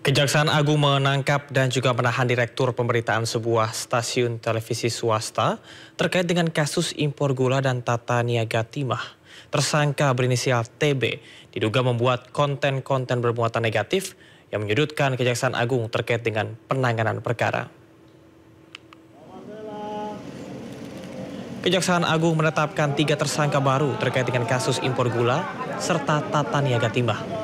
Kejaksaan Agung menangkap dan juga menahan Direktur Pemberitaan sebuah stasiun televisi swasta terkait dengan kasus impor gula dan tata niaga timah. Tersangka berinisial TB diduga membuat konten-konten bermuatan negatif yang menyudutkan Kejaksaan Agung terkait dengan penanganan perkara. Kejaksaan Agung menetapkan 3 tersangka baru terkait dengan kasus impor gula serta tata niaga timah.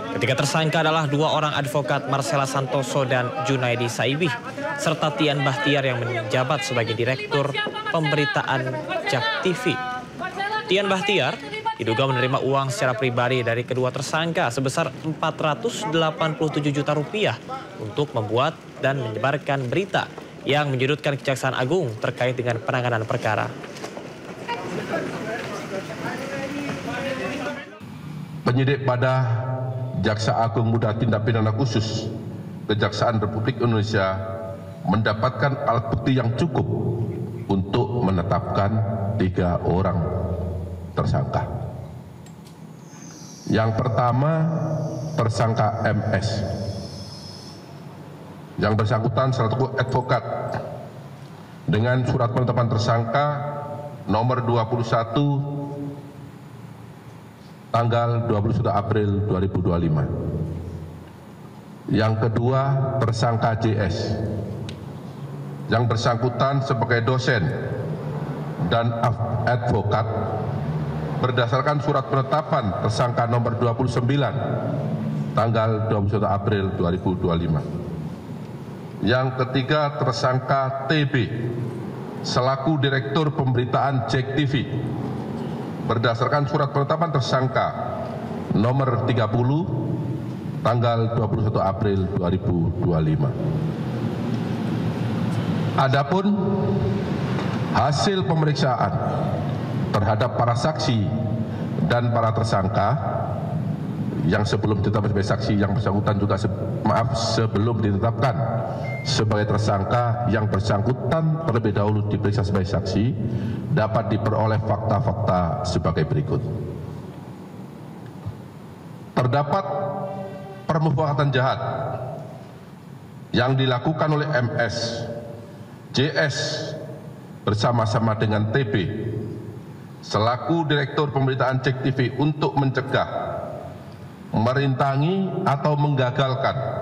Ketiga tersangka adalah 2 orang advokat Marcella Santoso dan Junaidi Saibih, serta Tian Bahtiar yang menjabat sebagai Direktur Pemberitaan JAK TV. Tian Bahtiar diduga menerima uang secara pribadi dari kedua tersangka sebesar 487 juta rupiah untuk membuat dan menyebarkan berita yang menyudutkan Kejaksaan Agung terkait dengan penanganan perkara. Penyidik pada Jaksa Agung Muda Tindak Pidana Khusus Kejaksaan Republik Indonesia mendapatkan alat bukti yang cukup untuk menetapkan 3 orang tersangka. Yang pertama, tersangka MS. Yang bersangkutan selaku advokat dengan surat penetapan tersangka nomor 21 tanggal 21 April 2025. Yang kedua, tersangka JS. Yang bersangkutan sebagai dosen dan advokat berdasarkan surat penetapan tersangka nomor 29 tanggal 21 April 2025. Yang ketiga, tersangka TB selaku Direktur Pemberitaan JAK TV berdasarkan surat penetapan tersangka nomor 30 tanggal 21 April 2025. Adapun hasil pemeriksaan terhadap para saksi dan para tersangka yang sebelum ditetapkan sebagai saksi, yang bersangkutan juga sebelum ditetapkan sebagai tersangka, yang bersangkutan terlebih dahulu diperiksa sebagai saksi, dapat diperoleh fakta-fakta sebagai berikut. Terdapat permufakatan jahat yang dilakukan oleh MS, JS bersama-sama dengan TB selaku Direktur Pemberitaan JAK TV untuk mencegah, merintangi atau menggagalkan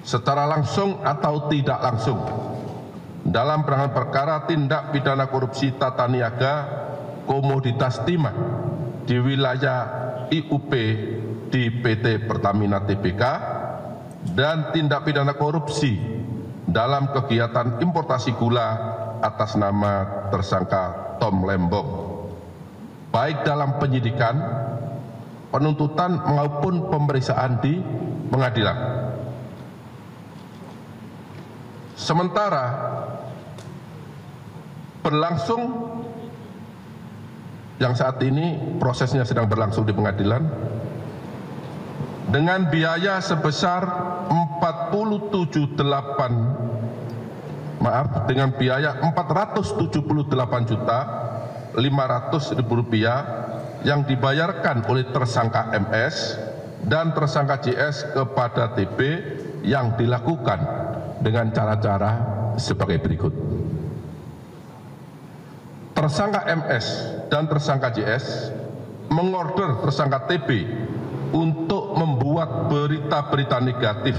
secara langsung atau tidak langsung dalam penanganan perkara tindak pidana korupsi tata niaga komoditas timah di wilayah IUP di PT Pertamina Tbk dan tindak pidana korupsi dalam kegiatan importasi gula atas nama tersangka Tom Lembong, baik dalam penyidikan, penuntutan maupun pemeriksaan di pengadilan. Sementara berlangsung yang saat ini prosesnya sedang berlangsung di pengadilan dengan biaya sebesar dengan biaya 478.500.000 rupiah yang dibayarkan oleh tersangka MS dan tersangka JS kepada TB yang dilakukan dengan cara-cara sebagai berikut. Tersangka MS dan tersangka JS mengorder tersangka TB untuk membuat berita-berita negatif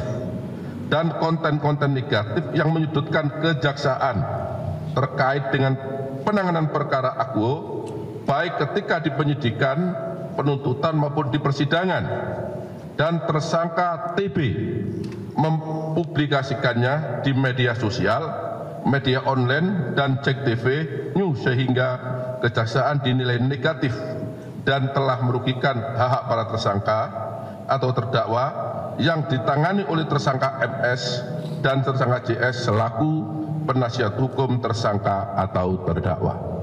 dan konten-konten negatif yang menyudutkan kejaksaan terkait dengan penanganan perkara akuo, baik ketika di penyidikan, penuntutan maupun di persidangan, dan tersangka TB mempublikasikannya di media sosial, media online, dan JAK TV News sehingga kejaksaan dinilai negatif dan telah merugikan hak-hak para tersangka atau terdakwa yang ditangani oleh tersangka MS dan tersangka JS selaku penasihat hukum tersangka atau terdakwa.